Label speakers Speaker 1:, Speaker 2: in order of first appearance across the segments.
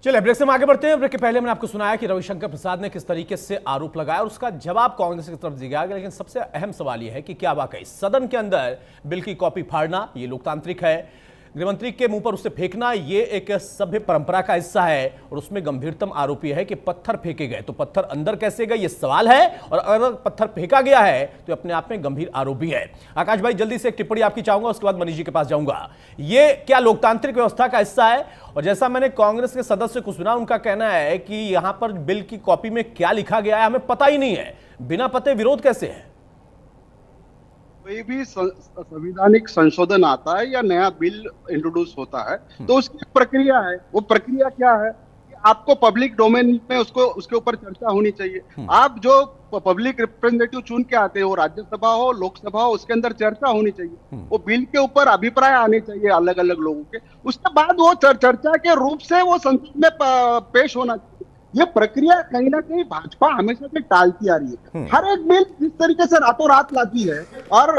Speaker 1: चलिए ब्रेक से हम आगे बढ़ते हैं। ब्रेक के पहले मैंने आपको सुनाया कि रविशंकर प्रसाद ने किस तरीके से आरोप लगाया और उसका जवाब कांग्रेस की तरफ दिया गया। लेकिन सबसे अहम सवाल यह है कि क्या वाकई सदन के अंदर बिल की कॉपी फाड़ना ये लोकतांत्रिक है? गृहमंत्री के मुंह पर उसे फेंकना ये एक सभ्य परंपरा का हिस्सा है। और उसमें गंभीरतम आरोप यह है कि पत्थर फेंके गए, तो पत्थर अंदर कैसे गए ये सवाल है। और अगर पत्थर फेंका गया है तो अपने आप में गंभीर आरोप भी है। आकाश भाई, जल्दी से एक टिप्पणी आपकी चाहूंगा, उसके बाद मनीष जी के पास जाऊंगा। ये क्या लोकतांत्रिक व्यवस्था का हिस्सा है? और जैसा मैंने कांग्रेस के सदस्य को सुना, उनका कहना है कि यहां पर बिल की कॉपी में क्या लिखा गया है हमें पता ही नहीं है। बिना पते विरोध कैसे है?
Speaker 2: कोई भी संवैधानिक संशोधन आता है या नया बिल इंट्रोड्यूस होता है तो उसकी एक प्रक्रिया है। वो प्रक्रिया क्या है कि आपको पब्लिक डोमेन में उसके ऊपर चर्चा होनी चाहिए। आप जो पब्लिक रिप्रेजेंटेटिव चुन के आते हो, राज्यसभा हो लोकसभा हो, उसके अंदर चर्चा होनी चाहिए। वो बिल के ऊपर अभिप्राय आने चाहिए अलग अलग लोगों के। उसके बाद वो चर्चा के रूप से वो संसद में पेश होना चाहिए। ये प्रक्रिया कहीं ना कहीं भाजपा हमेशा से टालती आ रही है। हर एक बिल जिस तरीके से रातों रात लाती है और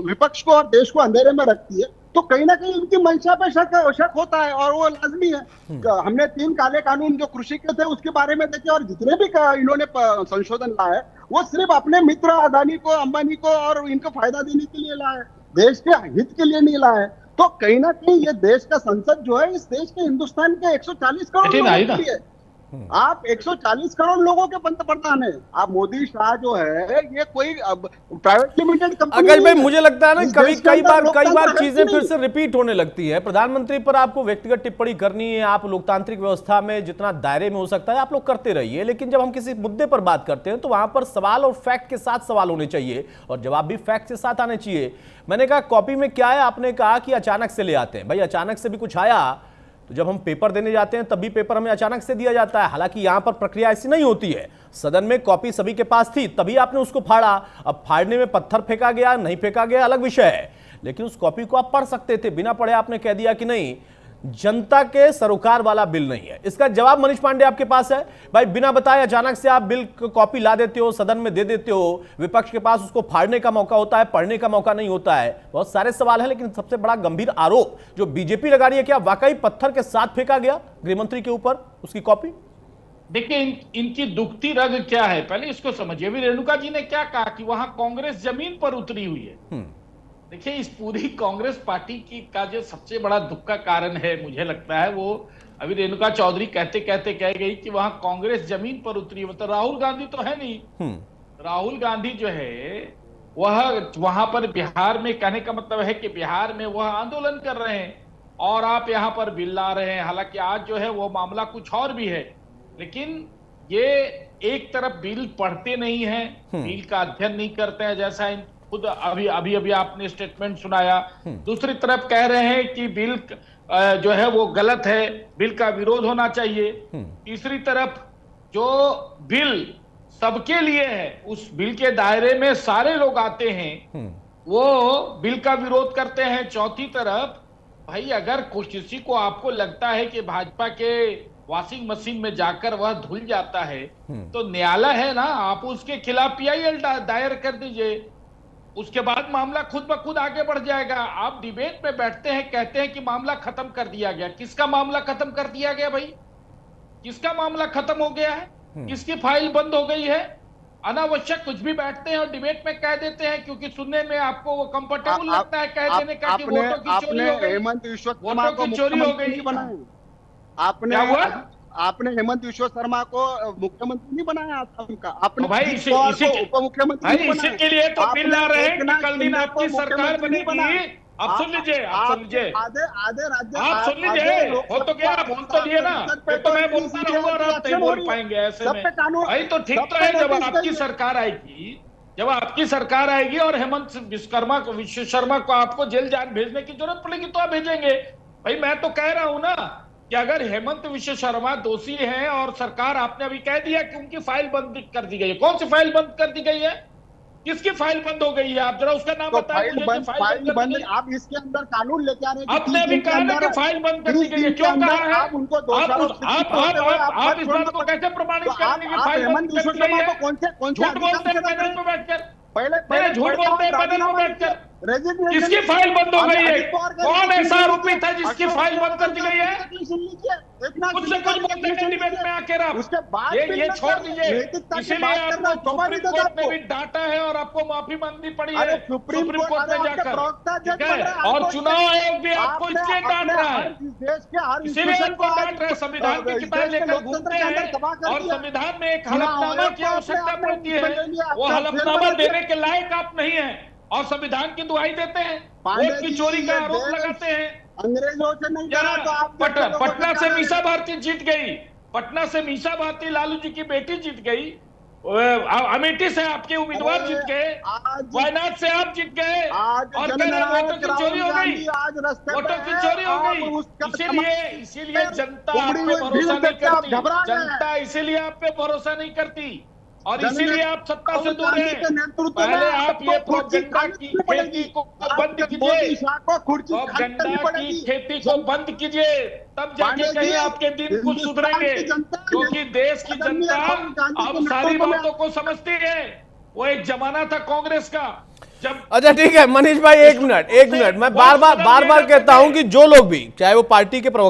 Speaker 2: विपक्ष को और देश को अंधेरे में रखती है, तो कहीं ना कहीं इनकी मंशा पे शक होता है और वो लाजमी है। हमने 3 काले कानून जो कृषि के थे उसके बारे में देखे, और जितने भी इन्होंने संशोधन लाए वो सिर्फ अपने मित्र अदानी को, अंबानी को और इनको फायदा देने के लिए लाए, देश के हित के लिए नहीं लाए। तो कहीं ना कहीं ये देश का संसद जो है इस देश के हिंदुस्तान के 140 करोड़ लोगों के लिए, आप 140 करोड़ लोगों के पंतप्रधान है। आप मोदी शाह जो है ये कोई प्राइवेट लिमिटेड कंपनी।
Speaker 1: अगर भाई मुझे लगता है ना कई बार चीजें फिर से रिपीट होने लगती है। प्रधानमंत्री पर आपको व्यक्तिगत टिप्पणी करनी है, आप लोकतांत्रिक व्यवस्था में जितना दायरे में हो सकता है आप लोग करते रहिए, लेकिन जब हम किसी मुद्दे पर बात करते हैं तो वहां पर सवाल और फैक्ट के साथ सवाल होने चाहिए और जवाब भी फैक्ट के साथ आने चाहिए। मैंने कहा कॉपी में क्या है, आपने कहा कि अचानक से ले आते हैं। भाई अचानक से भी कुछ आया तो जब हम पेपर देने जाते हैं तब भी पेपर हमें अचानक से दिया जाता है। हालांकि यहां पर प्रक्रिया ऐसी नहीं होती है। सदन में कॉपी सभी के पास थी, तभी आपने उसको फाड़ा। अब फाड़ने में पत्थर फेंका गया नहीं फेंका गया अलग विषय है, लेकिन उस कॉपी को आप पढ़ सकते थे। बिना पढ़े आपने कह दिया कि नहीं, जनता के सरोकार वाला बिल नहीं है। इसका जवाब मनीष पांडे आपके पास है। भाई बिना बताए अचानक से आप बिल कॉपी ला देते हो, सदन में दे देते हो, विपक्ष के पास उसको फाड़ने का मौका होता है, पढ़ने का मौका नहीं होता है। बहुत सारे सवाल है, लेकिन सबसे बड़ा गंभीर आरोप जो बीजेपी लगा रही है, क्या वाकई पत्थर के साथ फेंका गया गृहमंत्री के ऊपर उसकी कॉपी?
Speaker 3: देखिए इनकी दुखती रग क्या है, पहले इसको समझिए। अभी रेणुका जी ने क्या कहा कि वहां कांग्रेस जमीन पर उतरी हुई है। देखिए इस पूरी कांग्रेस पार्टी की का जो सबसे बड़ा दुख का कारण है, मुझे लगता है वो अभी रेणुका चौधरी कहते कहते कह गई कि वहां कांग्रेस जमीन पर उतरी। मतलब राहुल गांधी तो है नहीं। राहुल गांधी जो है वह वहां पर बिहार में, कहने का मतलब है कि बिहार में वह आंदोलन कर रहे हैं और आप यहां पर बिल ला रहे हैं। हालांकि आज जो है वो मामला कुछ और भी है, लेकिन ये एक तरफ बिल पढ़ते नहीं है, बिल का अध्ययन नहीं करते हैं, जैसा खुद अभी आपने स्टेटमेंट सुनाया। दूसरी तरफ कह रहे हैं कि बिल जो है वो गलत है, बिल का विरोध होना चाहिए। तीसरी तरफ जो बिल सबके लिए है, उस बिल के दायरे में सारे लोग आते हैं, वो बिल का विरोध करते हैं। चौथी तरफ भाई अगर किसी को आपको लगता है कि भाजपा के वॉशिंग मशीन में जाकर वह धुल जाता है तो न्यायालय है ना, आप उसके खिलाफ PIL दायर कर दीजिए। उसके बाद मामला खुद ब खुद आगे बढ़ जाएगा। आप डिबेट में बैठते हैं, कहते हैं कि मामला खत्म कर दिया गया। किसका मामला खत्म कर दिया गया भाई? किसका मामला खत्म हो गया है? किसकी फाइल बंद हो गई है? अनावश्यक कुछ भी बैठते हैं और डिबेट में कह देते हैं क्योंकि सुनने में आपको वो कंफर्टेबल लगता है कह देने का कि वोटों की चोरी हो गई,
Speaker 2: हेमंत विश्व शर्मा को
Speaker 3: चोरी हो गई।
Speaker 2: आपने हेमंत विश्व शर्मा को मुख्यमंत्री नहीं बनाया असम का, आपने
Speaker 3: भाई
Speaker 2: उप मुख्यमंत्री
Speaker 3: इसी के लिए तो बिल ला रहे हैं कि कल दिन आपकी सरकार बनेगी। आप सुन लीजिए, आप सुन लीजिए,
Speaker 2: आधे राज्य
Speaker 3: आप सुन लीजिए। हो तो क्या, बोल तो दिए ना, तो मैं बोलता रहूंगा और आप नहीं बोल पाएंगे ऐसे में। भाई तो ठीक तो है, जब आपकी सरकार आएगी, जब आपकी सरकार आएगी और हेमंत विश्व शर्मा को आपको जेल जान भेजने की जरूरत पड़ेगी तो आप भेजेंगे। भाई मैं तो कह रहा हूं ना कि अगर हेमंत विश्व शर्मा दोषी हैं और सरकार, आपने अभी कह दिया कि उनकी फाइल बंद कर दी गई है, कौन सी फाइल बंद कर दी गई है? किसकी फाइल बंद हो गई है? आप जरा उसका नाम बताइए मुझे।
Speaker 2: फाइल बंद आप इसके अंदर कानून लेके आ रहे हैं।
Speaker 3: आपने अभी कहा ना कि फाइल बंद कर दी गई है, क्यों कहा है?
Speaker 2: आप उनको
Speaker 3: आप इस बात को कैसे प्रमाणित करेंगे कि फाइल बंद कर दी गई है? झूठ बोलते हैं पैनल में बैठकर, पहले झूठ बोलते हैं पैनल में बैठकर। किसकी फाइल बंद हो गई है? कौन ऐसा आरोपी था जिसकी फाइल बंद कर दी गई है? मुझसे कुछ बोलते हैं डिबेट में आकर आप,
Speaker 4: उसके बाद
Speaker 3: ये छोड़ दीजिए।
Speaker 4: नैतिकता की
Speaker 3: इसीलिए
Speaker 4: बात करना
Speaker 3: आपको
Speaker 4: शोभा
Speaker 3: सुप्रीम
Speaker 4: नहीं देता
Speaker 3: कोर्ट ने
Speaker 4: आपको।
Speaker 3: भी डांटा है और आपको माफी मांगनी पड़ी
Speaker 4: अरे
Speaker 3: है
Speaker 4: सुप्रीम
Speaker 3: सुप्रीम कोर्ट में
Speaker 4: कोर्ट आपके
Speaker 3: जाकर,
Speaker 4: प्रवक्ता जज
Speaker 3: ठीक
Speaker 4: बन रहे
Speaker 3: है।
Speaker 4: हैं,
Speaker 3: और
Speaker 4: आपको
Speaker 3: चुनाव आयोग भी आपको
Speaker 4: आपने
Speaker 3: इसलिए डांट
Speaker 4: अपने
Speaker 3: रहा है,
Speaker 4: हर देश के हर
Speaker 3: इसीलिए
Speaker 4: इंस्टीट्यूशन
Speaker 3: आपको
Speaker 4: को आज
Speaker 3: डांट रहे हैं। संविधान की
Speaker 4: देश
Speaker 3: किताब
Speaker 4: के
Speaker 3: लेकर
Speaker 4: लोकतंत्र
Speaker 3: घूमते
Speaker 4: के अंदर
Speaker 3: हैं
Speaker 4: तबाह कर
Speaker 3: और
Speaker 4: दिया।
Speaker 3: संविधान में एक
Speaker 4: चुनाव
Speaker 3: हलफनामा
Speaker 4: आयोग
Speaker 3: की
Speaker 4: को
Speaker 3: आवश्यकता
Speaker 4: आपने
Speaker 3: पड़ती
Speaker 4: बन
Speaker 3: है,
Speaker 4: लिया,
Speaker 3: वो
Speaker 4: आपका
Speaker 3: हलफनामा
Speaker 4: फेरबदल
Speaker 3: देने के लायक आप नहीं है और संविधान की दुहाई देते हैं,
Speaker 4: पांडे
Speaker 3: वोट की
Speaker 4: जी,
Speaker 3: चोरी का
Speaker 4: ये
Speaker 3: आरोप
Speaker 4: देश
Speaker 3: लगाते हैं।
Speaker 4: अंग्रेजों से नहीं
Speaker 3: क्या
Speaker 4: डरा तो आप जैसे लोगों
Speaker 3: पटना से
Speaker 4: डरा रहे
Speaker 3: मीसा
Speaker 4: हैं।
Speaker 3: भारती जीत गई, पटना से मीसा भारती लालू जी की बेटी जीत गई, अमेठी से आपके उम्मीदवार
Speaker 4: अरे,
Speaker 3: जीत गए,
Speaker 4: आज-
Speaker 3: वायनाड से आप जीत गए
Speaker 4: आज
Speaker 3: और कह रहे हैं वोटों की चोरी हो गई,
Speaker 4: आज रास्ते
Speaker 3: वोटों की
Speaker 4: पे
Speaker 3: चोरी हो
Speaker 4: है,
Speaker 3: गई।
Speaker 4: और उसका
Speaker 3: इसीलिए जनता आप
Speaker 4: उमड़ी
Speaker 3: पे
Speaker 4: हुई
Speaker 3: भरोसा
Speaker 4: भीड़
Speaker 3: नहीं
Speaker 4: से आप
Speaker 3: करती,
Speaker 4: घबरा गए हैं।
Speaker 3: जनता इसीलिए आप पे भरोसा नहीं करती और
Speaker 4: जनता
Speaker 3: इसीलिए आप सत्ता से
Speaker 4: राहुल
Speaker 3: दूर
Speaker 4: गांधी
Speaker 3: हैं।
Speaker 4: के नेतृत्व
Speaker 3: पहले
Speaker 4: में
Speaker 3: आप
Speaker 4: आपको
Speaker 3: ये
Speaker 4: कुर्सी
Speaker 3: प्रोपेगेंडा
Speaker 4: खानी
Speaker 3: की
Speaker 4: पड़ेगी।
Speaker 3: खेती को बंद
Speaker 4: आपके मोदी
Speaker 3: कीजिए,
Speaker 4: शाह को कुर्सी खाली
Speaker 3: प्रोपेगेंडा
Speaker 4: करनी
Speaker 3: की
Speaker 4: पड़ेगी।
Speaker 3: खेती को बंद कीजिए, तब जाके
Speaker 4: पांडे
Speaker 3: कहीं
Speaker 4: जी,
Speaker 3: आपके दिन कुछ
Speaker 4: हिंदुस्तान
Speaker 3: सुधरेंगे,
Speaker 4: की जनता ने
Speaker 3: क्योंकि देश की
Speaker 4: आदरणीय
Speaker 3: जनता
Speaker 4: राहुल गांधी के
Speaker 3: अब सारी
Speaker 4: नेतृत्व में-
Speaker 3: बातों को समझती है। वो एक जमाना था कांग्रेस का जब
Speaker 1: अच्छा ठीक है मनीष भाई, एक मिनट मैं बार बार कहता हूं कि जो लोग भी, चाहे वो पार्टी के प्रवक्ता